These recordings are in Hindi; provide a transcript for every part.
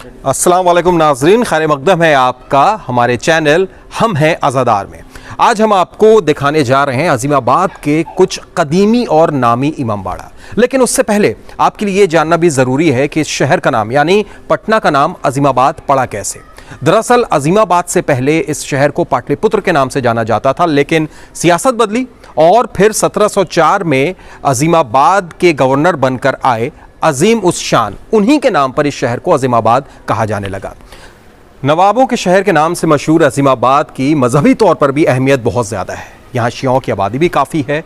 अस्सलाम वालेकुम नाजरीन, खैर मकदम है आपका हमारे चैनल हम हैं आज़ादार में। आज हम आपको दिखाने जा रहे हैं अजीमाबाद के कुछ कदीमी और नामी इमामबाड़ा। लेकिन उससे पहले आपके लिए ये जानना भी ज़रूरी है कि इस शहर का नाम यानी पटना का नाम अजीमाबाद पड़ा कैसे। दरअसल अजीमाबाद से पहले इस शहर को पाटलिपुत्र के नाम से जाना जाता था, लेकिन सियासत बदली और फिर 1704 में अजीमाबाद के गवर्नर बनकर आए अजीम उस शान, उन्हीं के नाम पर इस शहर को अजीमाबाद कहा जाने लगा। नवाबों के शहर के नाम से मशहूर अजीमाबाद की मजहबी तौर पर भी अहमियत बहुत ज़्यादा है। यहाँ शियों की आबादी भी काफ़ी है।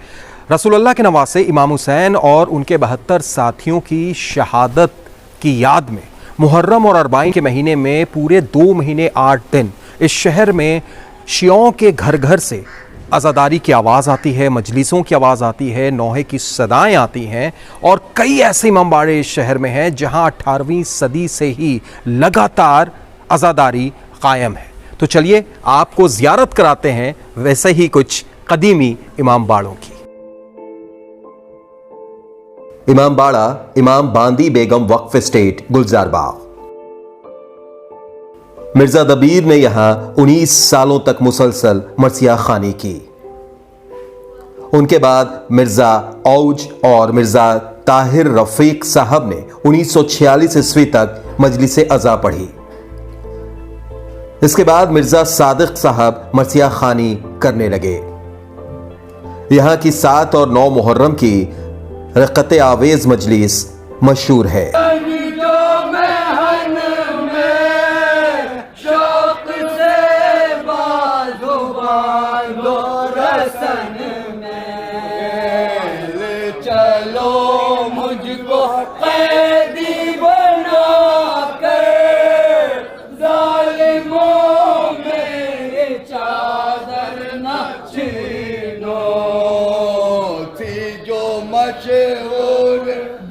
रसूलुल्लाह के नवासे इमाम हुसैन और उनके 72 साथियों की शहादत की याद में मुहर्रम और अरबाईन के महीने में पूरे 2 महीने 8 दिन इस शहर में शियों के घर घर से अज़ादारी की आवाज़ आती है, मजलिसों की आवाज़ आती है, नौहे की सदाएं आती हैं। और कई ऐसे इमामबाड़े इस शहर में हैं जहां 18वीं सदी से ही लगातार अज़ादारी कायम है। तो चलिए आपको ज़ियारत कराते हैं वैसे ही कुछ कदीमी इमामबाड़ों की। इमामबाड़ा इमाम बांदी बेगम वक्फ एस्टेट गुलजार बाग। मिर्जा दबीर ने यहां 19 सालों तक मुसलसल मरसिया खानी की। उनके बाद मिर्जा औज और मिर्जा ताहिर रफीक साहब ने 1946 ईस्वी तक मजलिस अज़ा पढ़ी। इसके बाद मिर्जा सादिक साहब मरसिया खानी करने लगे। यहां की 7 और 9 मुहर्रम की रक़त आवेज मजलिस मशहूर है।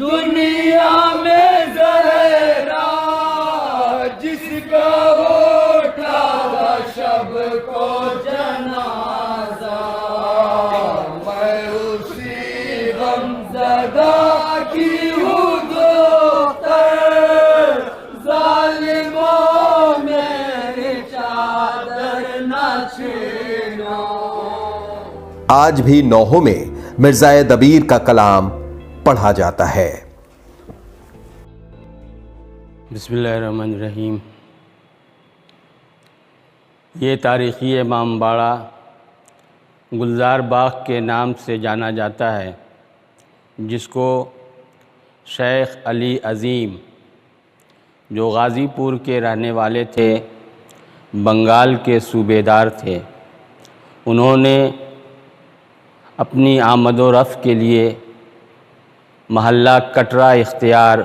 दुनिया में ज़हरा जिसका होता शब को जनाजा, मैं उसी गमज़दा की हूँ दोस्तर, ज़ालिमों मेरी चादर न छीनो। आज भी नौहों में मिर्ज़ाए दबीर का कलाम पढ़ा जाता है। बिस्मिल्लाहिर्रहमानिर्रहीम। ये तारीख़ी इमामबाड़ा गुलजार बाग के नाम से जाना जाता है, जिसको शेख अली अज़ीम, जो गाज़ीपुर के रहने वाले थे, बंगाल के सूबेदार थे, उन्होंने अपनी आमद व रफ़्त के लिए महल्ला कटरा इख्तियार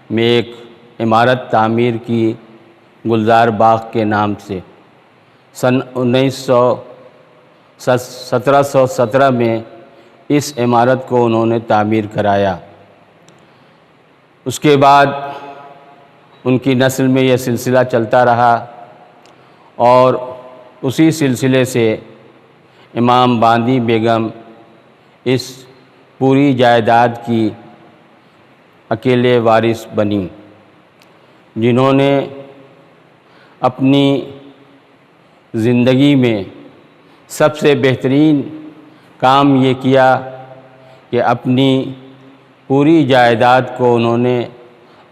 में एक इमारत तामीर की गुलजार बाग के नाम से। सन 1717 में इस इमारत को उन्होंने तामीर कराया। उसके बाद उनकी नस्ल में यह सिलसिला चलता रहा और उसी सिलसिले से इमाम बांदी बेगम इस पूरी जायदाद की अकेले वारिस बनी, जिन्होंने अपनी ज़िंदगी में सबसे बेहतरीन काम ये किया कि अपनी पूरी जायदाद को उन्होंने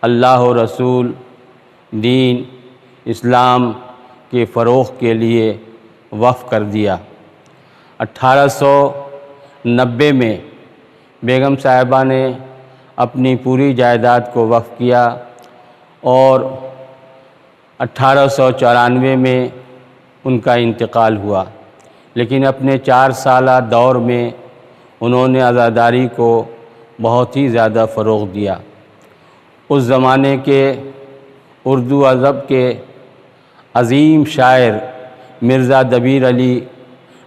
अल्लाह और रसूल, दीन इस्लाम के फ़रोग़ के लिए वक़्फ़ कर दिया। 1890 में बेगम साहिबा ने अपनी पूरी जायदाद को वक़्फ़ किया और 1894 में उनका इंतकाल हुआ। लेकिन अपने 4 साला दौर में उन्होंने आज़ादारी को बहुत ही ज़्यादा फ़रोग़ दिया। उस ज़माने के उर्दू अदब के अज़ीम शायर मिर्ज़ा दबीर अली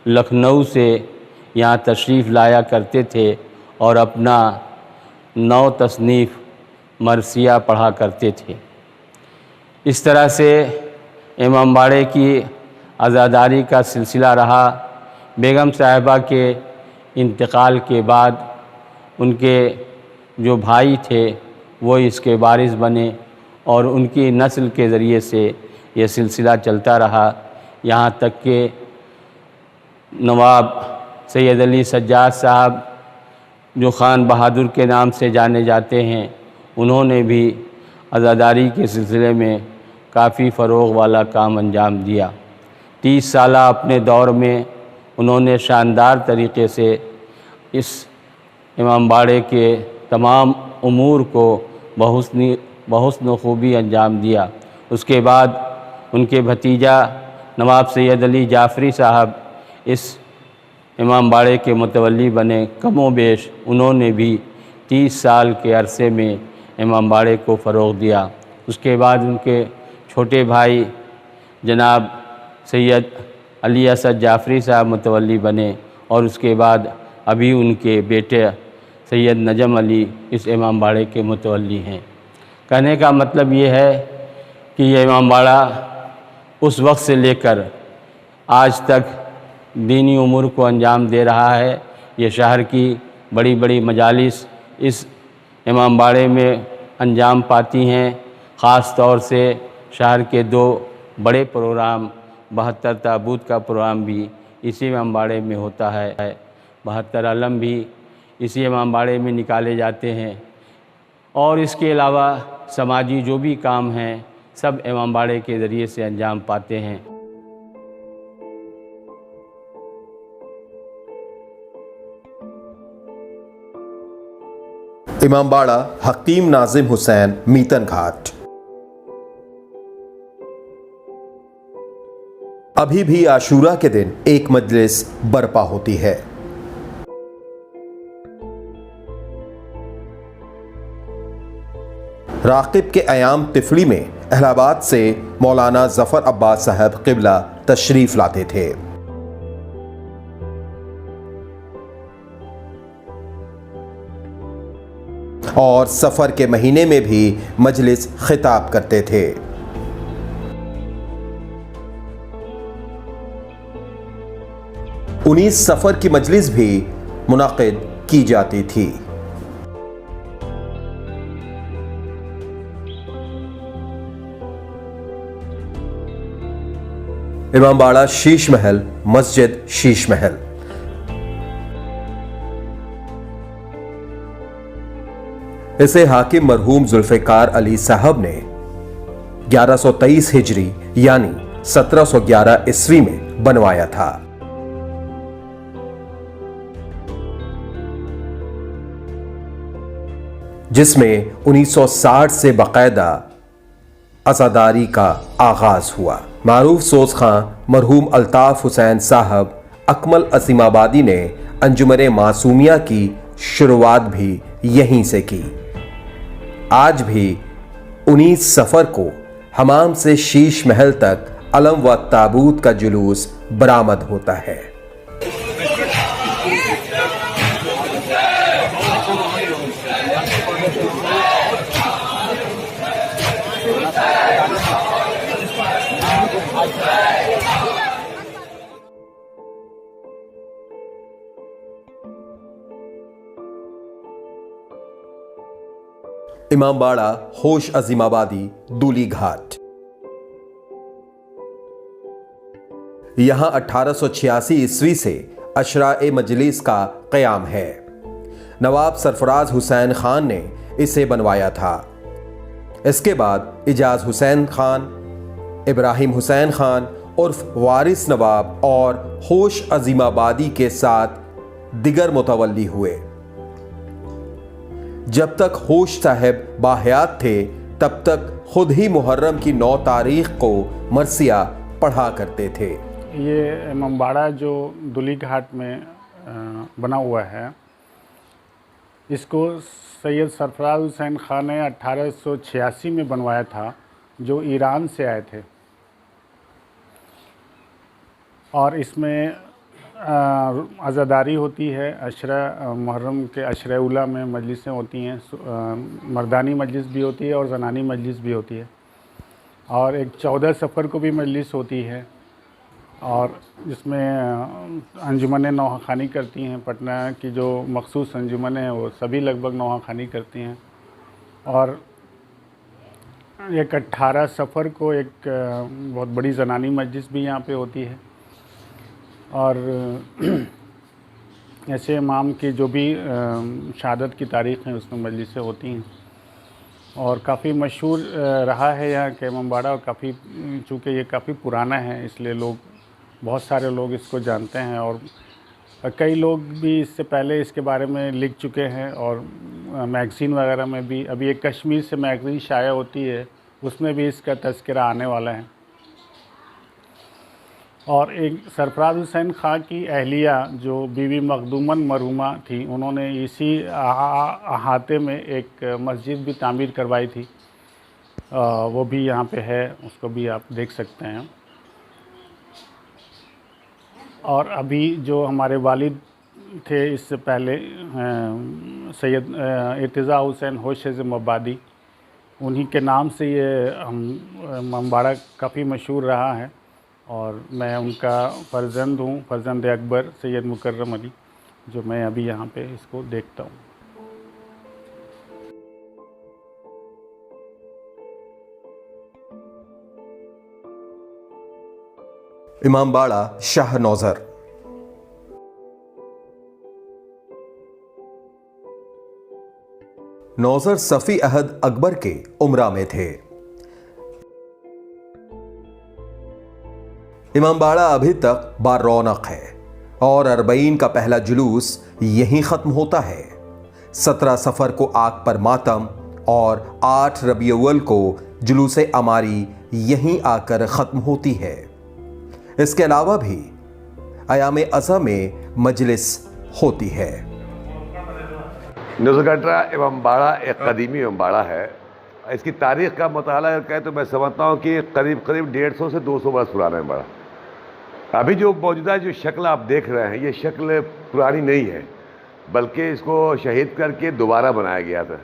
लखनऊ से यहाँ तशरीफ़ लाया करते थे और अपना 9 तसनीफ़ मरसिया पढ़ा करते थे। इस तरह से इमामबाड़े की आज़ादारी का सिलसिला रहा। बेगम साहिबा के इंतकाल के बाद उनके जो भाई थे वो इसके वारिस बने और उनकी नस्ल के ज़रिए से ये सिलसिला चलता रहा, यहाँ तक कि नवाब सैयद अली सज्जाद साहब जो ख़ान बहादुर के नाम से जाने जाते हैं, उन्होंने भी अज़ादारी के सिलसिले में काफ़ी फ़रोग़ वाला काम अंजाम दिया। 30 साल अपने दौर में उन्होंने शानदार तरीक़े से इस इमामबाड़े के तमाम उमूर को बहुस्न खूबी अंजाम दिया। उसके बाद उनके भतीजा नवाब सैयद अली जाफ़री साहब इस इमामबाड़े के मुतवल्ली बने। कमोबेश उन्होंने भी 30 साल के अरसे में इमामबाड़े को फ़रोग़ दिया। उसके बाद उनके छोटे भाई जनाब सैयद अली असद जाफ़री साहब मुतवल्ली बने और उसके बाद अभी उनके बेटे सैयद नजम अली इस इमामबाड़े के मुतवल्ली हैं। कहने का मतलब ये है कि ये इमामबाड़ा उस वक्त से लेकर आज तक दीनी उमूर को अंजाम दे रहा है। ये शहर की बड़ी बड़ी मजालिस इस इमामबाड़े में अंजाम पाती हैं। ख़ास तौर से शहर के 2 बड़े प्रोग्राम 72 ताबूत का प्रोग्राम भी इसी इमामबाड़े में होता है। 72 अलम भी इसी इमामबाड़े में निकाले जाते हैं और इसके अलावा समाजी जो भी काम हैं सब इमामबाड़े के ज़रिए से अंजाम पाते हैं। इमामबाड़ा हकीम नाजिम हुसैन मीतन घाट। अभी भी आशूरा के दिन एक मजलिस बर्पा होती है। राकिब के अयाम तिफड़ी में इलाहाबाद से मौलाना जफ़र अब्बास साहब क़िबला तशरीफ़ लाते थे। और सफ़र के महीने में भी मजलिस खिताब करते थे। उन्नीस सफ़र की मजलिस भी मुनाक़िद की जाती थी। इमामबाड़ा शीश महल मस्जिद शीश महल। इसे हाकिम मरहूम जुल्फ़िकार अली साहब ने 1123 हिजरी यानी 1711 ईस्वी में बनवाया था। जिसमें 1960 से बाकायदा अज़ादारी का आगाज हुआ। मारूफ सोज़ खां मरहूम अल्ताफ़ हुसैन साहब अकमल असीमाबादी ने अंजुमन मासूमिया की शुरुआत भी यहीं से की। आज भी 19 सफ़र को हमाम से शीश महल तक अलम व ताबूत का जुलूस बरामद होता है। इमामबाड़ा होश अजीमाबादी दूली घाट। यहां 1886 ईस्वी से अशरा-ए मजलिस का क़याम है। नवाब सरफराज हुसैन खान ने इसे बनवाया था। इसके बाद इजाज़ हुसैन खान, इब्राहिम हुसैन खान उर्फ वारिस नवाब और होश अजीमाबादी के साथ दिगर मुतवल्ली हुए। जब तक होश साहब बाहयात थे तब तक खुद ही मुहर्रम की 9 तारीख को मरसिया पढ़ा करते थे। ये इमामबाड़ा जो दूली घाट में बना हुआ है, इसको सैयद सरफराज हुसैन खान ने 1886 में बनवाया था, जो ईरान से आए थे। और इसमें अज़ादारी होती है। अशरा मुहर्रम के अशरा उला में मजलिसें होती हैं। मर्दानी मजलिस भी होती है और ज़नानी मजलिस भी होती है। और एक 14 सफ़र को भी मजलिस होती है और जिसमें अंजुमन नौहाखानी करती हैं। पटना की जो मखसूस अंजुमन हैं वो सभी लगभग नौहाखानी करती हैं। और एक 18 सफ़र को एक बहुत बड़ी ज़नानी मजलिस भी यहाँ पे होती है। और ऐसे इमाम की जो भी शहादत की तारीख़ हैं उसमें मजलिसें होती हैं। और काफ़ी मशहूर रहा है यहाँ का इमामबाड़ा, और काफ़ी चूँकि ये काफ़ी पुराना है इसलिए बहुत सारे लोग इसको जानते हैं। और कई लोग भी इससे पहले इसके बारे में लिख चुके हैं, और मैगज़ीन वगैरह में भी अभी एक कश्मीर से मैगज़ीन शाया होती है उसमें भी इसका तज़किरा आने वाला है। और एक सरफराज हुसैन खां की अहलिया जो बीवी मखदूमन मरहुमा थी, उन्होंने इसी अहाते में एक मस्जिद भी तामीर करवाई थी, वो भी यहाँ पे है, उसको भी आप देख सकते हैं। और अभी जो हमारे वालिद थे इससे पहले सैयद इर्तिज़ा हुसैन होशेज़ मबादी, उन्हीं के नाम से ये इमामबाड़ा काफ़ी मशहूर रहा है। और मैं उनका फ़र्जंद हूँ, फ़र्जंद अकबर सैयद मुकर्रम अली, जो मैं अभी यहाँ पे इसको देखता हूँ। इमामबाड़ा शाह नौज़र। नौज़र सफ़ी अहद अकबर के उमरा में थे। इमामबाड़ा अभी तक बारौनक है और 40 का पहला जुलूस यहीं ख़त्म होता है। 17 सफ़र को आग पर मातम और 8 रबीउल को जुलूस अमारी यहीं आकर ख़त्म होती है। इसके अलावा भी अयाम अज़ा में मजलिस होती है। नौज़र कटरा इमामबाड़ा एक कदीमी इमामबाड़ा है। इसकी तारीख़ का मुताला करें तो मैं समझता हूँ कि करीब 150 से 200 बरस पुराना है इमामबाड़ा। अभी जो मौजूदा जो शक्ल आप देख रहे हैं, ये शक्ल पुरानी नहीं है, बल्कि इसको शहीद करके दोबारा बनाया गया था।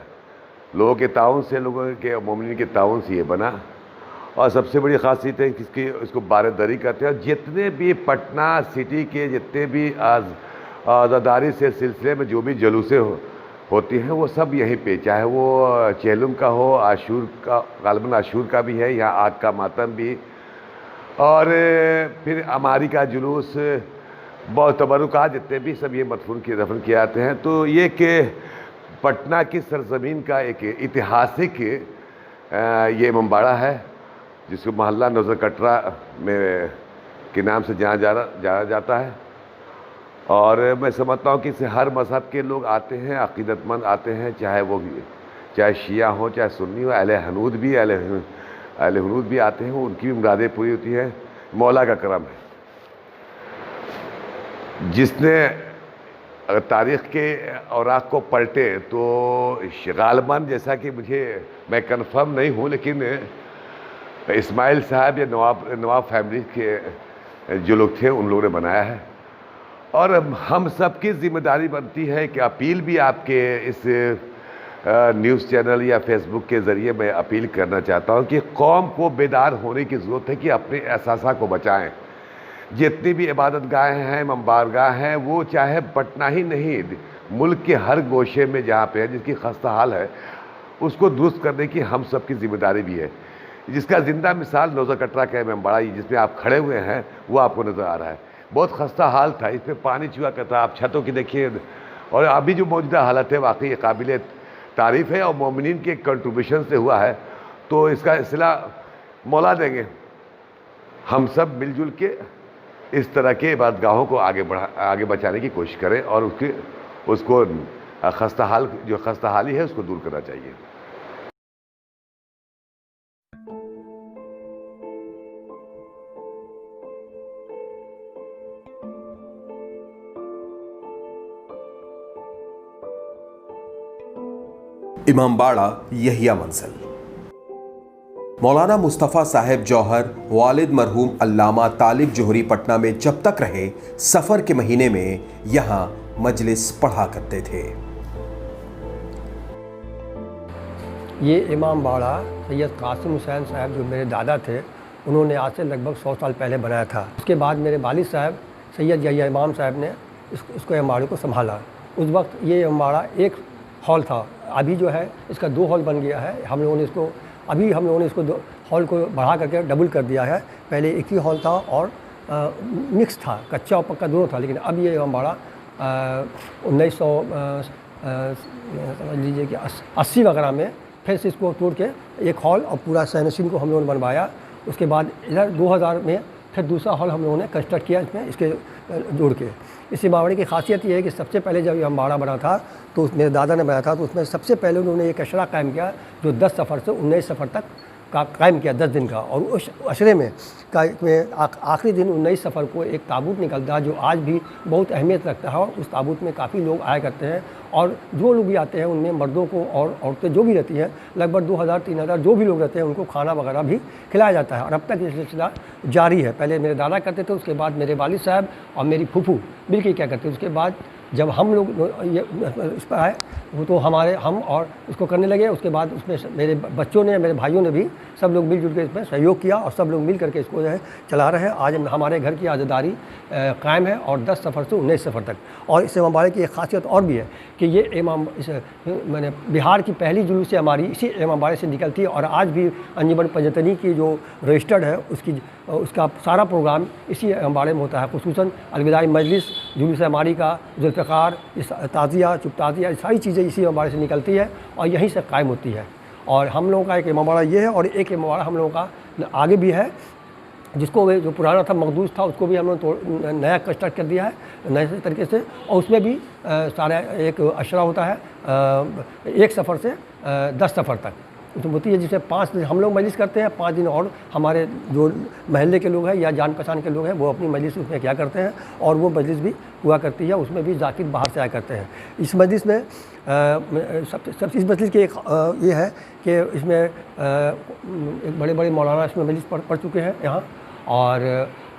लोगों के ताउन से, लोगों के मोमिनीन के ताउन से ये बना। और सबसे बड़ी ख़ासियत है कि इसको बारदरी करते हैं। और जितने भी पटना सिटी के जितने भी आज़ादारी से सिलसिले में जो भी जलूसें होती हैं वो सब यहीं पे, चाहे वो चेहलुम का हो, आशूर का, गालिबन आशूर का भी है यहाँ, आग का मातम भी, और फिर अमारी का जुलूस, बहुत तबरुकात जितने भी सब ये दफन किए जाते हैं। तो ये कि पटना की सरजमीन का एक ऐतिहासिक ये इमामबाड़ा है जिसको मोहल्ला नौज़र कटरा में के नाम से जाना जाता है। और मैं समझता हूँ कि इससे हर मज़हब के लोग आते हैं, अक़ीदतमंद आते हैं, चाहे शिया हो, चाहे सुन्नी हो, अहले हनूद भी आते हैं, उनकी भी मुरादें पूरी होती हैं। मौला का करम है। जिसने अगर तारीख़ के औराक़ को पलटे तो गालिबन, जैसा कि मैं कन्फर्म नहीं हूँ, लेकिन इस्माइल साहब या नवाब फैमिली के जो लोग थे उन लोगों ने बनाया है। और हम सब की ज़िम्मेदारी बनती है कि अपील भी आपके इस न्यूज़ चैनल या फेसबुक के ज़रिए मैं अपील करना चाहता हूं कि कौम को बेदार होने की ज़रूरत है कि अपने एहसास को बचाएं। जितनी भी इबादत गाहें हैं, मम्बारगाह हैं, वो चाहे पटना ही नहीं, मुल्क के हर गोशे में जहाँ पे है, जिसकी खस्ता हाल है, उसको दुरुस्त करने की हम सब की ज़िम्मेदारी भी है। जिसका ज़िंदा मिसाल नौज़र कटरा का इमामबाड़ा जिसमें आप खड़े हुए हैं वो आपको नज़र आ रहा है। बहुत खस्ता हाल था, इस पर पानी चुआ करता, आप छतों की देखिए। और अभी जो मौजूदा हालत है वाकई काबिल तारीफ़ है और मोमिनीन के कंट्रीब्यूशन से हुआ है। तो इसका सिला मौला देंगे। हम सब मिलजुल के इस तरह के इबादतगाहों को आगे बचाने की कोशिश करें और उसको खस्ताहाली है उसको दूर करना चाहिए। इमामबाड़ा यहिया मंजिल। मौलाना मुस्तफ़ा साहेब जौहर वालिद मरहूम अल्लामा तालिब जोहरी पटना में जब तक रहे, सफ़र के महीने में यहाँ मजलिस पढ़ा करते थे। ये इमामबाड़ा सैयद कासिम हुसैन साहब जो मेरे दादा थे, उन्होंने आज से लगभग 100 साल पहले बनाया था। उसके बाद मेरे वालिद साहब सैयद यहिया इमाम साहब ने इसको इमामबाड़े को संभाला। उस वक्त ये इमामबाड़ा एक हॉल था, अभी जो है इसका 2 हॉल बन गया है। हम लोगों ने इसको अभी हम लोगों ने इसको हॉल को बढ़ा करके डबल कर दिया है। पहले एक ही हॉल था और मिक्स था, कच्चा और पक्का दोनों था, लेकिन अब ये इमामबाड़ा 1900 समझ लीजिए कि 80 वगैरह में फिर से इसको तोड़ के एक हॉल और पूरा सहनशीन को हम लोगों ने बनवाया। उसके बाद इधर 2000 में फिर दूसरा हॉल हम लोगों ने कंस्ट्रक्ट किया इसमें, इसके जोड़ के। इस इमामबाड़े की खासियत ये है कि सबसे पहले जब इमामबाड़ा बना था तो मेरे दादा ने बनाया था, तो उसमें सबसे पहले उन्होंने एक अशरा कायम किया जो 10 सफ़र से 19 सफ़र तक का कायम किया, 10 दिन का। और उस अशरे में आखिरी दिन 19 सफ़र को एक ताबूत निकलता है जो आज भी बहुत अहमियत रखता है, और उस ताबूत में काफ़ी लोग आया करते हैं, और जो लोग भी आते हैं उनमें मर्दों को और औरतें जो भी रहती हैं, लगभग 2000-3000 जो भी लोग रहते हैं उनको खाना वगैरह भी खिलाया जाता है। और अब तक ये सिलसिला जारी है। पहले मेरे दादा करते थे, उसके बाद मेरे वालिद साहब और मेरी फूफू मिलकर क्या करते थे। उसके बाद जब हम लोग ये इस पर आए वो तो हम और इसको करने लगे। उसके बाद उसमें मेरे बच्चों ने, मेरे भाइयों ने भी सब लोग मिलजुल के इसमें सहयोग किया और सब लोग मिल करके इसको जो है चला रहे हैं। आज हमारे घर की आज़ादारी कायम है, और 10 सफ़र से 19 सफ़र तक। और इस इमामबाड़े की एक खासियत और भी है कि ये मैंने बिहार की पहली जुलूस हमारी इसी इमामबाड़े से निकलती है, और आज भी अंजुमन पंजतनी की जो रजिस्टर्ड है उसका सारा प्रोग्राम इसी इमामबाड़े में होता है। खुसूसन अलविदाई मजलिस, जुलूस हमारी का, जुल्फ़िकार, ताज़िया, चुप ताज़िया, सारी चीज़ें इसी इमामबाड़े से निकलती है और यहीं से कायम होती है। और हम लोगों का एक इमामबाड़ा ये है, और एक इमामबाड़ा हम लोगों का आगे भी है जिसको वे जो पुराना था मखदूस था उसको भी हम लोग नया कंस्ट्रक्ट कर दिया है नए तरीके से। और उसमें भी सारा एक अशरा होता है 1 सफ़र से 10 सफ़र तक तो होती है, जिसे 5 दिन हम लोग मजलिस करते हैं, 5 दिन और हमारे जो महल्ले के लोग हैं या जान पहचान के लोग हैं वो अपनी मजलिस उसमें क्या करते हैं, और वो मजलिस भी हुआ करती है। उसमें भी जाकिर बाहर से आया करते हैं। इस मजलिस में सब इस मजलिस की एक ये है कि इसमें एक बड़े बड़े मौलाना इसमें मजलिस पढ़ चुके हैं यहाँ, और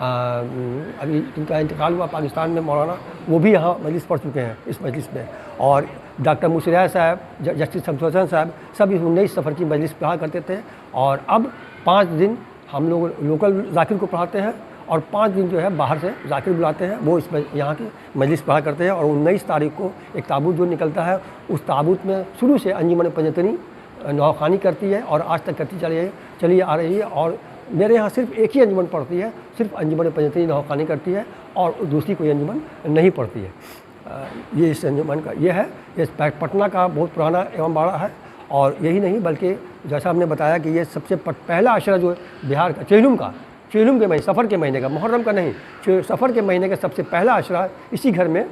अभी इनका इंतकाल हुआ पाकिस्तान में मौलाना, वो भी यहाँ मजलिस पढ़ चुके हैं इस मजलिस में। और डॉक्टर मुसरिया साहब, जस्टिस शमसुद्दीन साहब सब इस 19 सफ़र की मजलिस पढ़ा करते थे। और अब 5 दिन हम लोग लोकल जाकिर को पढ़ाते हैं, और 5 दिन जो है बाहर से जाकिर बुलाते हैं, वो इसमें यहाँ की मजलिस पढ़ा करते हैं। और 19 तारीख को एक ताबूत जो निकलता है, उस ताबूत में शुरू से अंजुमन पंजतनी नौखानी करती है और आज तक करती चली आ रही है। और मेरे यहाँ सिर्फ एक ही अंजुमन पढ़ती है, सिर्फ अंजुमन पंजतनी नौखानी करती है, और दूसरी कोई अंजुमन नहीं पढ़ती है। ये इस अंजुमन का ये है। ये पटना का बहुत पुराना इमामबाड़ा है, और यही नहीं बल्कि जैसा हमने बताया कि ये सबसे पहला अशरा जो बिहार का चेलुम के महीने, सफ़र के महीने का, मुहर्रम का नहीं, सफ़र के महीने का सबसे पहला अशरा इसी घर में,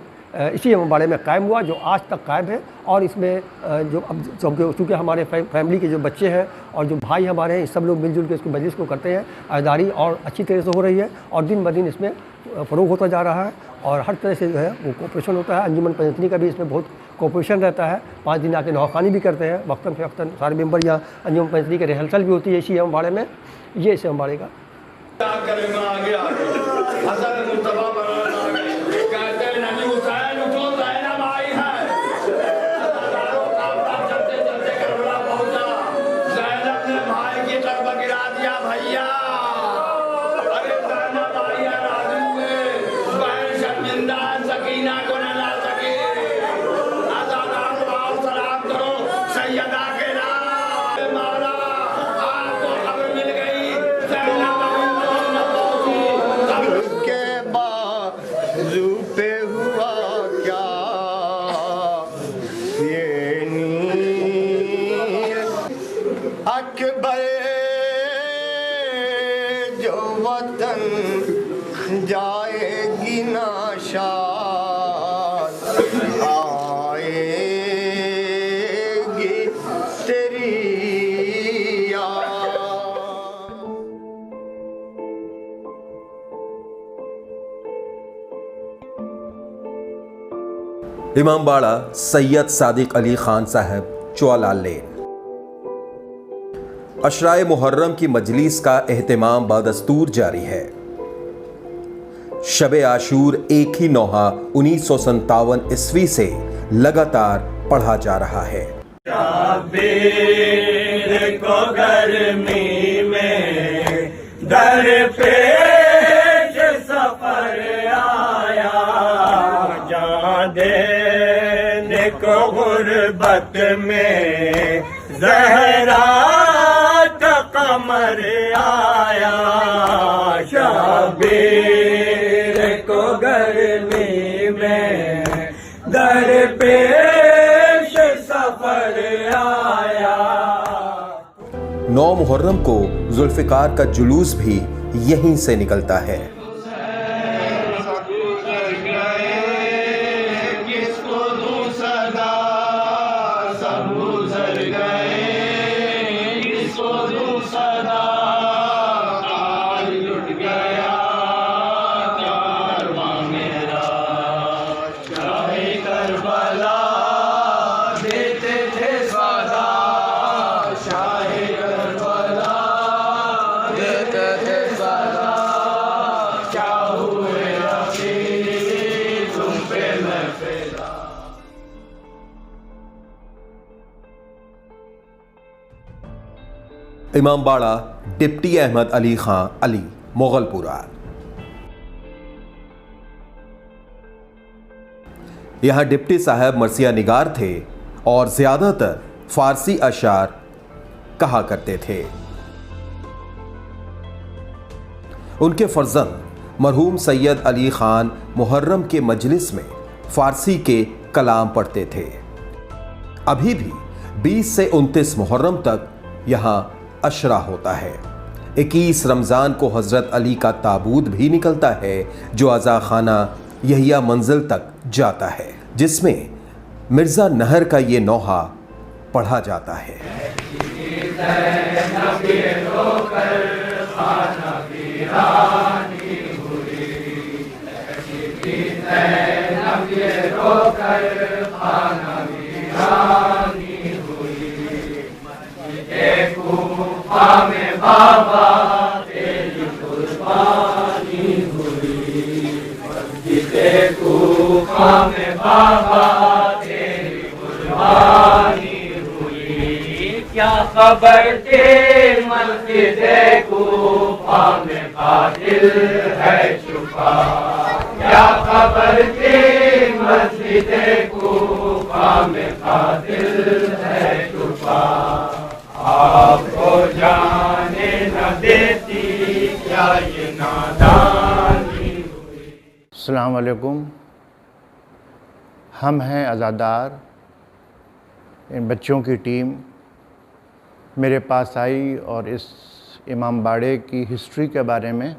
इसी इमामबाड़े में कायम हुआ, जो आज तक कायम है। और इसमें जो अब चूँकि हमारे फैमिली के जो बच्चे हैं और जो भाई हमारे हैं, सब लोग मिलजुल के इसको मजलिस को करते हैं। आज़ादारी और अच्छी तरह से हो रही है, और दिन ब दिन इसमें फ़रोग़ होता जा रहा है, और हर तरह से जो है वो कोऑपरेशन होता है। अंजुमन पंजतनी का भी इसमें बहुत कोऑपरेशन रहता है। 5 दिन आके नौखानी भी करते हैं वक्तन फ़वक्तन, सारे मेंबर यहाँ अंजुमन पंजतनी की रिहर्सल भी होती है इसी इमामबाड़े में। ये इस इमामबाड़े का जाएगी नाशाद आएगी तेरी याद। इमामबाड़ा सैयद सादिक अली खान साहब, चौलाल लेन। अशराए मुहर्रम की मजलिस का एहतमाम बदस्तूर जारी है। शबे आशूर 1 ही नौहा 1957 ईस्वी से लगातार पढ़ा जा रहा है। को गर्मी में दर पे सफर आया, जान देने को गुर्बत में ज़हरा कमर आया, शबीर को गर्मी में दरपेश सफर आया। 9 मुहर्रम को जुल्फिकार का जुलूस भी यहीं से निकलता है। इमामबाड़ा डिप्टी अहमद अली खां अली, मोगलपुरा। यहां डिप्टी साहब मरसिया निगार थे और ज्यादातर फारसी अशार कहा करते थे। उनके फर्जंद मरहूम सैयद अली खान मुहर्रम के मजलिस में फारसी के कलाम पढ़ते थे। अभी भी 20 से 29 मुहर्रम तक यहां अशरा होता है। 21 रमज़ान को हज़रत अली का ताबूत भी निकलता है जो अज़ा खाना यहिया मंजिल तक जाता है, जिसमें मिर्ज़ा नहर का ये नौहा पढ़ा जाता है। क्या खबर थे मस्जिदे कूफा में कातिल है छुपा, क्या खबर थी मस्जिदे कूफा में कातिल है छुपा, आपको जाने न देती क्या ये नादानी। अस्सलाम वालेकुम। हम हैं अज़ादार, इन बच्चों की टीम मेरे पास आई और इस इमामबाड़े की हिस्ट्री के बारे में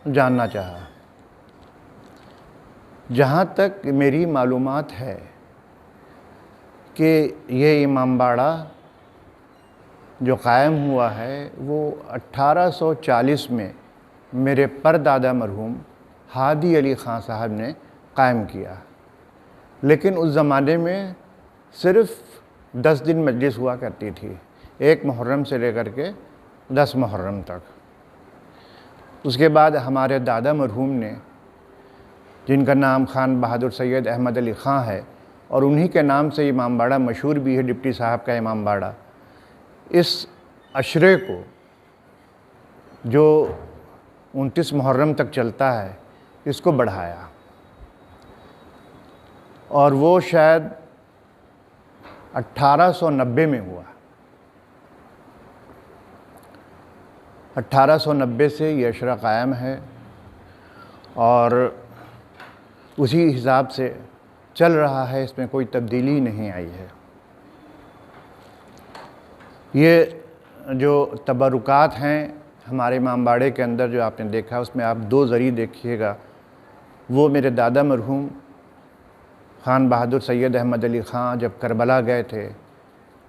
जानना चाहा। जहाँ तक मेरी मालूमात है कि ये इमामबाड़ा जो कायम हुआ है वो 1840 में मेरे परदादा मरहूम हादी अली ख़ान साहब ने कायम किया, लेकिन उस ज़माने में सिर्फ़ 10 दिन मजलिस हुआ करती थी, 1 मुहर्रम से लेकर के 10 मुहर्रम तक। उसके बाद हमारे दादा मरहूम ने, जिनका नाम खान बहादुर सैयद अहमद अली ख़ान है और उन्हीं के नाम से इमामबाड़ा मशहूर भी है, डिप्टी साहब का इमामबाड़ा, इस अशरे को जो 29 मुहर्रम तक चलता है इसको बढ़ाया और वो शायद 1890 में हुआ। 1890 से ये अशरा कायम है और उसी हिसाब से चल रहा है, इसमें कोई तब्दीली नहीं आई है। ये जो तबरुकात हैं हमारे इमामबाड़े के अंदर जो आपने देखा, उसमें आप 2 ज़री देखिएगा। वो मेरे दादा मरहूम खान बहादुर सैयद अहमद अली ख़ान जब करबला गए थे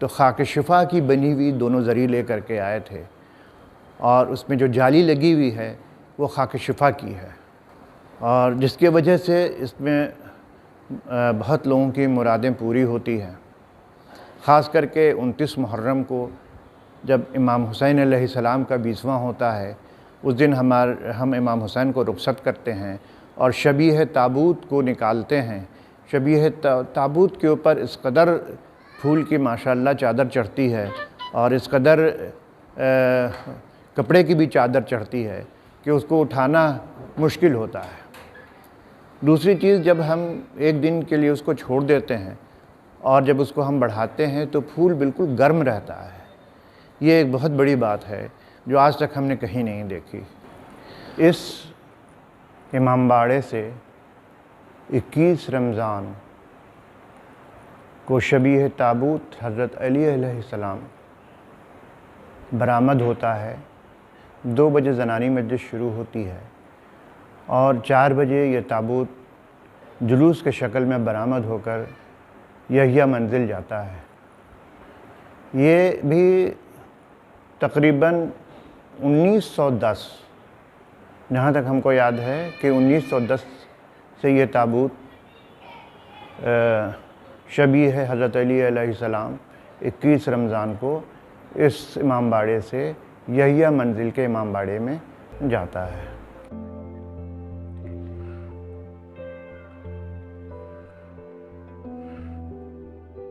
तो खाक शिफा की बनी हुई 2 ज़री ले करके आए थे और उसमें जो जाली लगी हुई है वो खाक शिफा की है और जिसकी वजह से इसमें बहुत लोगों की मुरादें पूरी होती हैं। ख़ास करके 29 मुहर्रम को जब इमाम हुसैन अलैहिस्सलाम का 20वां होता है, उस दिन हम इमाम हुसैन को रुखसत करते हैं और शबीह ताबूत को निकालते हैं। शबीह ताबूत के ऊपर इस कदर फूल की माशाअल्लाह चादर चढ़ती है और इस कदर कपड़े की भी चादर चढ़ती है कि उसको उठाना मुश्किल होता है। दूसरी चीज़, जब हम एक दिन के लिए उसको छोड़ देते हैं और जब उसको हम बढ़ाते हैं तो फूल बिल्कुल गर्म रहता है। ये एक बहुत बड़ी बात है जो आज तक हमने कहीं नहीं देखी। इस इमामबाड़े से 21 रमज़ान को शबीह ताबूत हज़रत अली अलैहिस्सलाम बरामद होता है। 2 बजे ज़नानी मजलिस शुरू होती है और 4 बजे ये ताबूत जुलूस के शक्ल में बरामद होकर यहिया मंजिल जाता है। ये भी तकरीबन 1910, जहाँ तक हमको याद है कि 1910 से ये ताबूत शबीह है हज़रत अली अलैहिस्सलाम 21 रमज़ान को इस इमामबाड़े से यहिया मंजिल के इमामबाड़े में जाता है।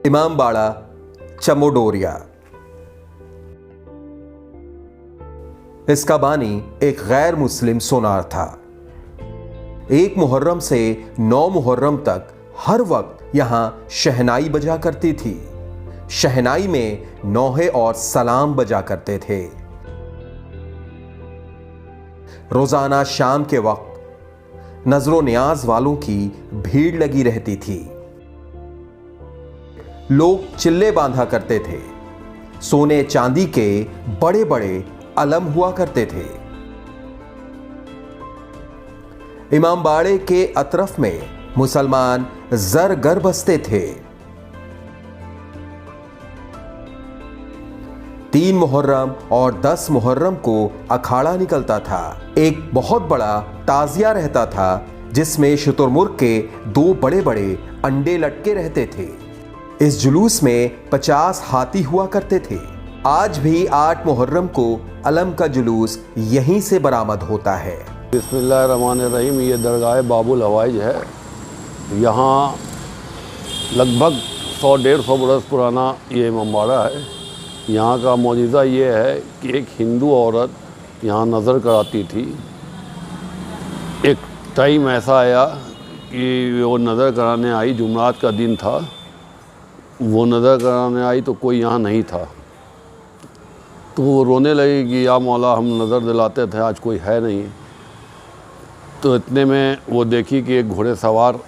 इमामबाड़ा चमोडोरिया। इसका बानी एक गैर मुस्लिम सोनार था। 1 मुहर्रम से 9 मुहर्रम तक हर वक्त यहां शहनाई बजा करती थी। शहनाई में नौहे और सलाम बजा करते थे। रोजाना शाम के वक्त नजरो नियाज वालों की भीड़ लगी रहती थी। लोग चिल्ले बांधा करते थे। सोने चांदी के बड़े बड़े अलम हुआ करते थे। इमामबाड़े के अतरफ में मुसलमान जरगर बसते थे। 3 मुहर्रम और 10 मुहर्रम को अखाड़ा निकलता था। एक बहुत बड़ा ताजिया रहता था जिसमें शुतुरमुर्ग के 2 बड़े बड़े अंडे लटके रहते थे। इस जुलूस में 50 हाथी हुआ करते थे। आज भी 8 मुहर्रम को अलम का जुलूस यहीं से बरामद होता है। बिस्मिल्लाहिर्रहमानिर्रहीम। ये दरगाह बाबुल हवाइज है। यहाँ लगभग 100-150 बरस पुराना ये इमामबाड़ा है। यहाँ का मौजूदा ये है कि एक हिंदू औरत यहाँ नज़र कराती थी। एक टाइम ऐसा आया कि वो नज़र कराने आई, जुमरात का दिन था। वो नज़र कराने आई तो कोई यहाँ नहीं था, तो वो रोने लगी कि या मौला हम नज़र दिलाते थे, आज कोई है नहीं। तो इतने में वो देखी कि एक घोड़े सवार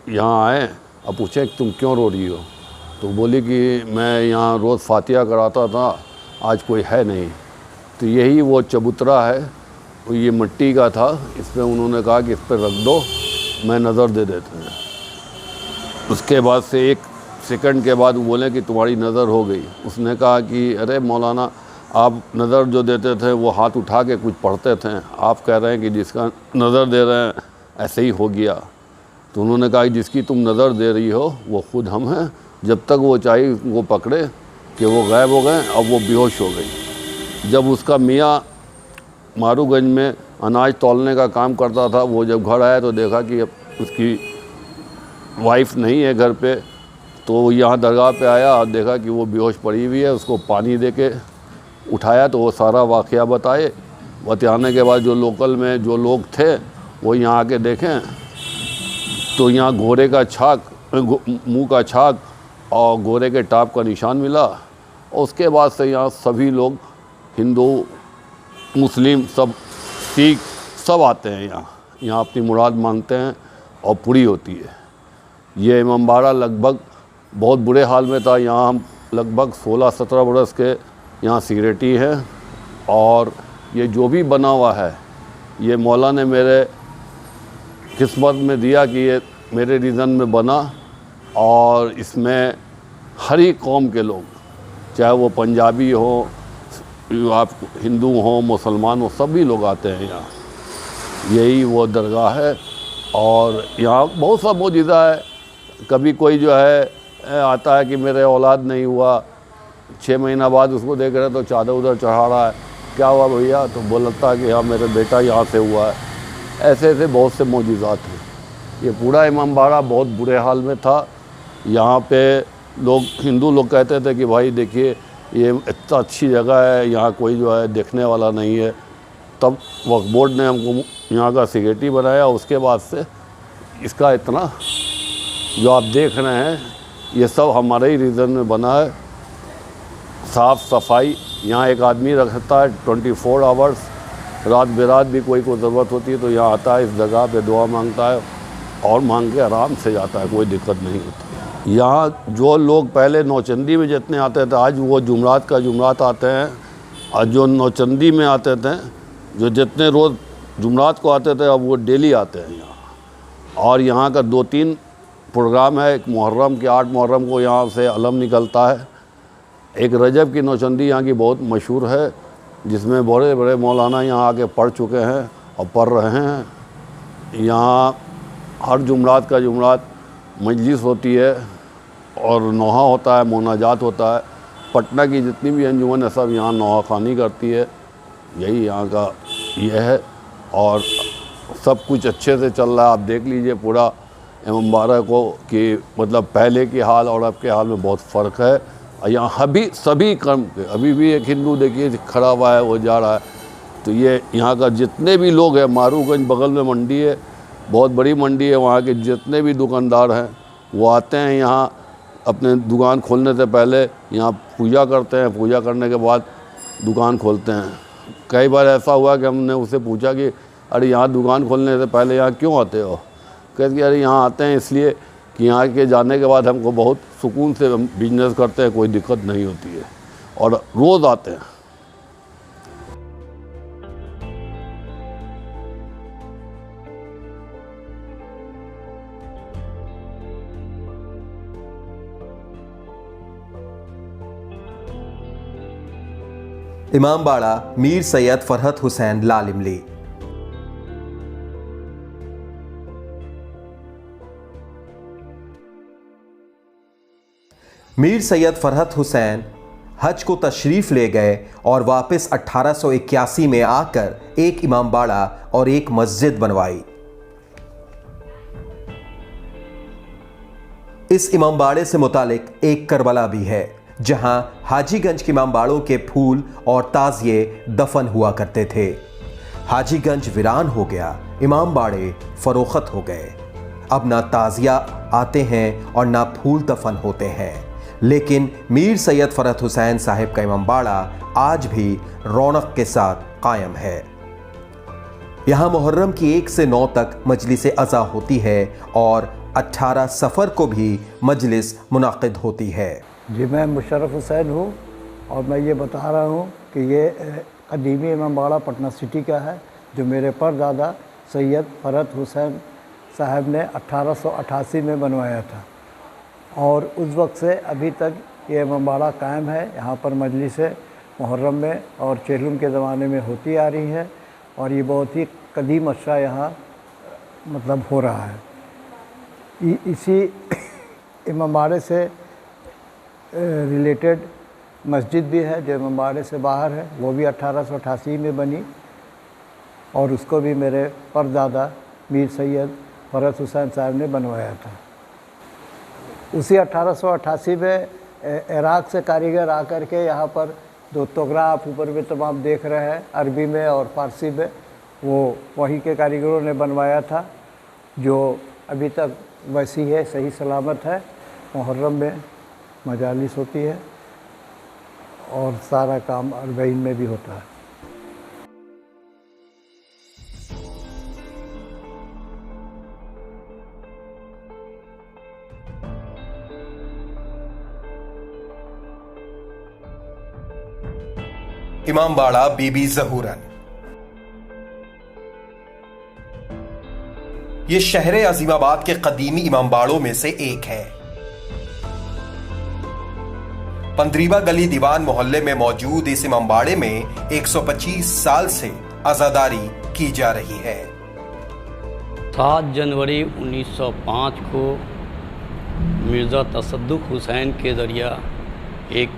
यहाँ आए। अब पूछे कि तुम क्यों रो रही हो? तो बोली कि मैं यहाँ रोज़ फातिहा कराता था, आज कोई है नहीं। तो यही वो चबूतरा है, वो ये मिट्टी का था। इस पर उन्होंने कहा कि इस पर रख दो, मैं नज़र दे देते हैं। उसके बाद से 1 सेकंड के बाद वो बोले कि तुम्हारी नज़र हो गई। उसने कहा कि अरे मौलाना, आप नज़र जो देते थे वो हाथ उठा के कुछ पढ़ते थे, आप कह रहे हैं कि जिसका नज़र दे रहे हैं ऐसे ही हो गया। तो उन्होंने कहा कि जिसकी तुम नज़र दे रही हो वो खुद हम हैं। जब तक वो चाहिए वो पकड़े कि वो गायब हो गए, अब वो बेहोश हो गई। जब उसका मियाँ मारूगंज में अनाज तौलने का काम करता था, वो जब घर आया तो देखा कि अब उसकी वाइफ नहीं है घर पे। तो यहाँ दरगाह पे आया और देखा कि वो बेहोश पड़ी हुई है। उसको पानी दे के उठाया तो वो सारा वाक़या बताने के बाद जो लोकल में जो लोग थे वो यहाँ आके देखें तो यहाँ घोड़े का छाक, मुँह का छाक और घोड़े के टाप का निशान मिला। और उसके बाद से यहाँ सभी लोग, हिंदू मुस्लिम सब, सिख सब आते हैं यहाँ अपनी मुराद मांगते हैं और पूरी होती है। ये इमामबाड़ा लगभग बहुत बुरे हाल में था। यहाँ हम लगभग 16-17 बरस के यहाँ सिक्योरिटी है। और ये जो भी बना हुआ है ये मौला ने मेरे किस्मत में दिया कि ये मेरे रीजन में बना। और इसमें हर ही कौम के लोग, चाहे वो पंजाबी हो, आप हिंदू हो, मुसलमान हो, सभी लोग आते हैं यहाँ। यही वो दरगाह है। और यहाँ बहुत सा मौजूदा है। कभी कोई जो है आता है कि मेरे औलाद नहीं हुआ, 6 महीना बाद उसको देख रहे तो चादर उधर चढ़ा रहा है, क्या हुआ भैया? तो बोलता कि हाँ मेरा बेटा यहाँ से हुआ है। ऐसे ऐसे बहुत से मौजूदात हैं। ये पूरा इमामबाड़ा बहुत बुरे हाल में था। यहाँ पे लोग, हिंदू लोग कहते थे कि भाई देखिए ये इतना अच्छी जगह है, यहाँ कोई जो है देखने वाला नहीं है। तब वक्फ बोर्ड ने हमको यहाँ का सिक्योरिटी बनाया। उसके बाद से इसका इतना जो आप देख रहे हैं ये सब हमारे ही रीजन में बना है। साफ़ सफाई यहाँ एक आदमी रखता है 24 आवर्स, रात बेरात भी कोई को ज़रूरत होती है तो यहाँ आता है, इस जगह पे दुआ मांगता है और मांग के आराम से जाता है, कोई दिक्कत नहीं होती। यहाँ जो लोग पहले नौचंदी में जितने आते थे, आज वो जुमरात का जुमरात आते हैं, और जो नौचंदी में आते थे, जो जितने रोज़ जुमरात को आते थे, अब वो डेली आते हैं यहाँ। और यहाँ का 2-3 प्रोग्राम है। एक मुहर्रम के 8 मुहर्रम को यहाँ से अलम निकलता है। एक रजब की नौचंदी यहाँ की बहुत मशहूर है, जिसमें बड़े बड़े मौलाना यहाँ आके पढ़ चुके हैं और पढ़ रहे हैं। यहाँ हर जुमरात का जुमरात मजलिस होती है और नौहा होता है, मोनाजात होता है। पटना की जितनी भी अंजुमन है सब यहाँ नौहा खानी करती है, यही यहाँ का ये है। और सब कुछ अच्छे से चल रहा है। आप देख लीजिए पूरा इमाम बाड़ा को कि मतलब पहले के हाल और अब के हाल में बहुत फ़र्क है। यहाँ अभी सभी कर्म के, अभी भी एक हिंदू देखिए खड़ा हुआ है, वो जा रहा है। तो ये यहाँ का जितने भी लोग हैं, मारूगंज बगल में मंडी है, बहुत बड़ी मंडी है, वहाँ के जितने भी दुकानदार हैं वो आते हैं यहाँ अपने दुकान खोलने से पहले यहाँ पूजा करते हैं, पूजा करने के बाद दुकान खोलते हैं। कई बार ऐसा हुआ कि हमने उससे पूछा कि अरे यहाँ दुकान खोलने से पहले यहाँ क्यों आते हो? कहते कि अरे यहाँ आते हैं इसलिए कि यहाँ के जाने के बाद हमको बहुत सुकून से बिजनेस करते हैं, कोई दिक्कत नहीं होती है, और रोज़ आते हैं। इमाम बाड़ा मीर सैयद फरहत हुसैन लाल इमली। मीर सैयद फरहत हुसैन हज को तशरीफ़ ले गए और वापस 1881 में आकर एक इमाम बाड़ा और एक मस्जिद बनवाई। इस इमाम बाड़े से मुतालिक एक करबला भी है, जहां हाजीगंज के इमाम बाड़ों के फूल और ताजिए दफन हुआ करते थे। हाजीगंज वीरान हो गया, इमाम बाड़े फरोख्त हो गए। अब ना ताजिया आते हैं और ना फूल दफन होते हैं। लेकिन मीर सैयद फरहत हुसैन साहिब का इमाम बाड़ा आज भी रौनक के साथ कायम है। यहाँ मुहर्रम की 1 से 9 तक मजलिस अज़ा होती है और 18 सफ़र को भी मजलिस मुनाक़िद होती है। जी, मैं मुशर्रफ हुसैन हूँ और मैं ये बता रहा हूँ कि ये कदीमी इमाम बाड़ा पटना सिटी का है, जो मेरे परदादा सैयद फरहत हुसैन साहब ने 1888 में बनवाया था। और उस वक्त से अभी तक ये इमाम बाड़ा कायम है। यहाँ पर मजलिसें मुहर्रम में और चेहलुम के ज़माने में होती आ रही है और ये बहुत ही कदीम अशरा यहाँ मतलब हो रहा है। इसी इमाम बाड़े से रिलेटेड मस्जिद भी है जो इमाम बाड़े से बाहर है, वो भी 1888 में बनी और उसको भी मेरे परदादा मीर सैयद फरहत हुसैन साहब ने बनवाया था। उसी 1888 में इराक़ से कारीगर आकर के यहाँ पर 2 तोगरा आप ऊपर में तमाम देख रहे हैं, अरबी में और फ़ारसी में, वो वहीं के कारीगरों ने बनवाया था, जो अभी तक वैसी है, सही सलामत है। मुहर्रम में मजालिस होती है और सारा काम अरबईन में भी होता है। इमाम बाड़ा बीबी ज़हूरन। ये शहर अजीमाबाद के कदीमी इमाम बाड़ों में से एक है। पंद्रीवा गली दीवान मोहल्ले में मौजूद इस इमाम बाड़े में 125 साल से अज़ादारी की जा रही है। 7 जनवरी 1905 को मिर्ज़ा तसद्दुक़ हुसैन के ज़रिया एक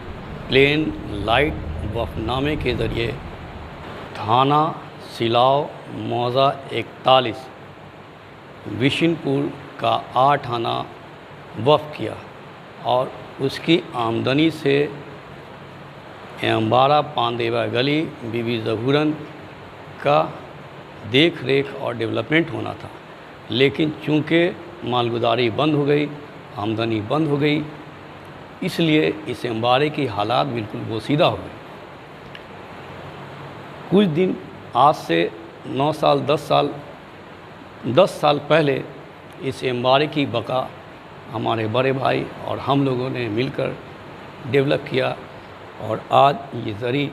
प्लेन लाइट वफ़नामे के ज़रिए थाना सिलाव मौज़ा 41 विशनपुर का 8 आना वफ़ किया और उसकी आमदनी से इमाम बाड़ा पांदेवा गली बीबी ज़हूरन का देख रेख और डेवलपमेंट होना था। लेकिन चूँकि मालगुजारी बंद हो गई, आमदनी बंद हो गई, इसलिए इस इमाम बाड़े की हालात बिल्कुल बोसीदा हो गई। कुछ दिन आज से 9 साल 10 साल पहले इस इमारत की बका हमारे बड़े भाई और हम लोगों ने मिलकर डेवलप किया और आज ये ज़री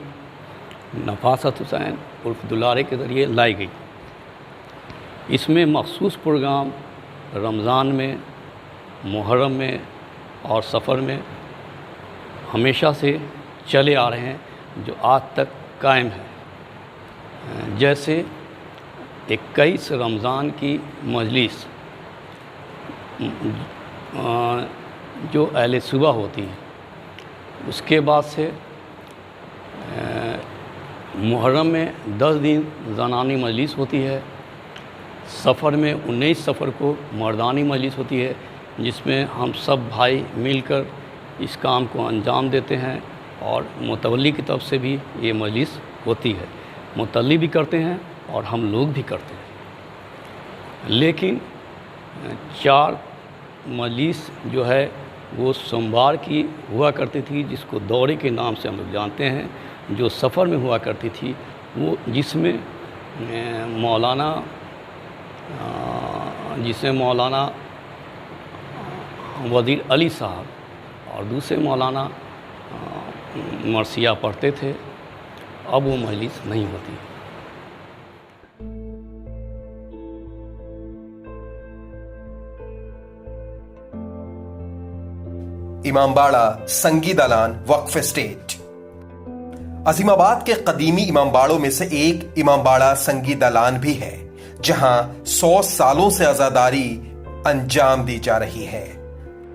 नफासत हुसैन उर्फ दुलारे के ज़रिए लाई गई। इसमें मखसूस प्रोग्राम रमज़ान में, मुहर्रम में और सफ़र में हमेशा से चले आ रहे हैं जो आज तक कायम है। जैसे 21 रमज़ान की मजलिस जो अहले सुबह होती है, उसके बाद से मुहर्रम में 10 दिन ज़नानी मजलिस होती है। सफ़र में 19 सफ़र को मर्दानी मजलिस होती है, जिसमें हम सब भाई मिलकर इस काम को अंजाम देते हैं और मुतवल्ली की तरफ से भी ये मजलिस होती है। मुतवल्ली भी करते हैं और हम लोग भी करते हैं। लेकिन 4 मजलिस जो है वो सोमवार की हुआ करती थी, जिसको दौरे के नाम से हम लोग जानते हैं। जो सफ़र में हुआ करती थी वो जिसमें मौलाना वज़ीर अली साहब और दूसरे मौलाना मरसिया पढ़ते थे। अब वो मजलिस नहीं होती। इमामबाड़ा संगी दालान वक्फ स्टेट। अजीमाबाद के कदीमी इमामबाड़ों में से एक इमामबाड़ा संगी दालान भी है, जहां 100 सालों से अज़ादारी अंजाम दी जा रही है।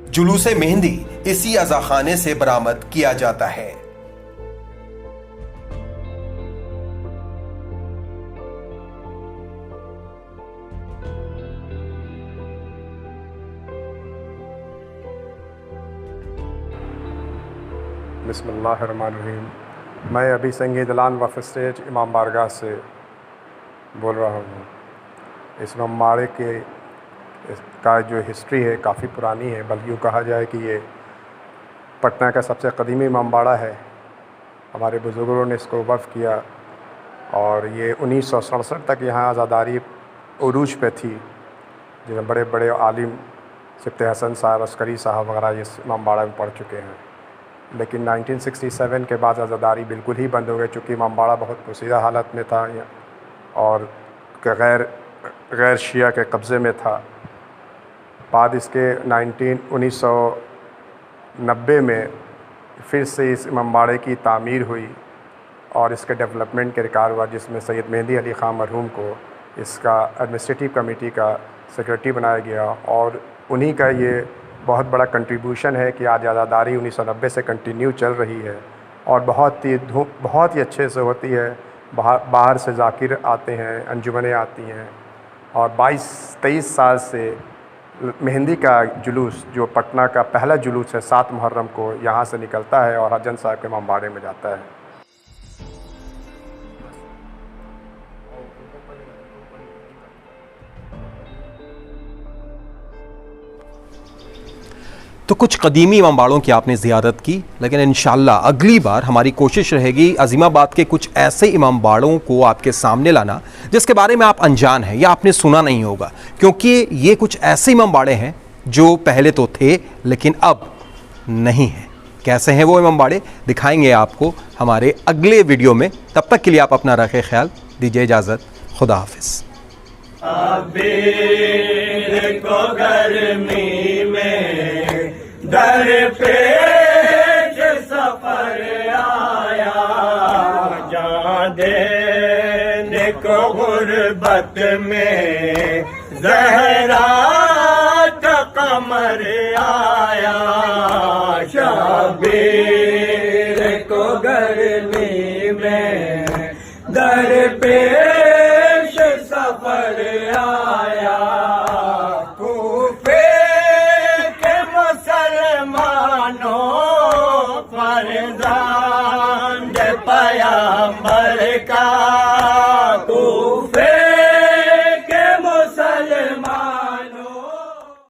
जुलूस मेहंदी इसी अज़ाखाने से बरामद किया जाता है। बिस्मिल्लाहिर्रहमानिर्रहीम। मैं अभी संगी दालान वक्फ स्टेट इमाम बारगाह से बोल रहा हूँ। इस इमामबाड़े का जो हिस्ट्री है काफ़ी पुरानी है, बल्कि यूँ कहा जाए कि ये पटना का सबसे कदीमी इमामबाड़ा है। हमारे बुज़ुर्गों ने इसको वक़्फ़ किया और ये 1967 तक यहाँ आज़ादारी उरूज पे थी, जिसमें बड़े बड़े आलिम सिफ्त हसन साहब, अस्करी साहब वगैरह इस इमामबाड़ा में पढ़ चुके हैं। लेकिन 1967 के बाद आज़ादारी बिल्कुल ही बंद हो गई, चूँकि इमामबाड़ा बहुत पोशीदा हालत में था और गैर शिया के कब्ज़े में था। बाद इसके 1990 में फिर से इस इमामबाड़े की तामीर हुई और इसके डेवलपमेंट के रिकार हुआ, जिसमें सैयद मेहंदी अली ख़ान मरहूम को इसका एडमिनिस्ट्रेटिव कमेटी का सेक्रेटरी बनाया गया और उन्हीं का ये बहुत बड़ा कंट्रीब्यूशन है कि आज आज़ादारी 1990 से कंटिन्यू चल रही है और बहुत ही अच्छे से होती है। बाहर से ज़ाकिर आते हैं, अंजुमनें आती हैं और 22-23 साल से मेहंदी का जुलूस, जो पटना का पहला जुलूस है, 7 मुहर्रम को यहाँ से निकलता है और हजन साहब के इमामबाड़े में जाता है। तो कुछ कदीमी इमामबाड़ों की आपने ज़ियारत की, लेकिन इंशाअल्लाह अगली बार हमारी कोशिश रहेगी अज़ीमाबाद के कुछ ऐसे इमामबाड़ों को आपके सामने लाना जिसके बारे में आप अनजान हैं या आपने सुना नहीं होगा, क्योंकि ये कुछ ऐसे इमामबाड़े हैं जो पहले तो थे लेकिन अब नहीं हैं। कैसे हैं वो इमामबाड़े, दिखाएंगे आपको हमारे अगले वीडियो में। तब तक के लिए आप अपना रखें ख्याल, दीजिए इजाज़त, खुदा हाफिज़। अबीर को गर्मी में दर पेश सफर आया, जान देने को गुर्बत में ज़हरा का कमर आया। शबीर को गर्मी में दर पेश सफर आया, कूफे के मुसलमानों फरज़ांद पैगंबर का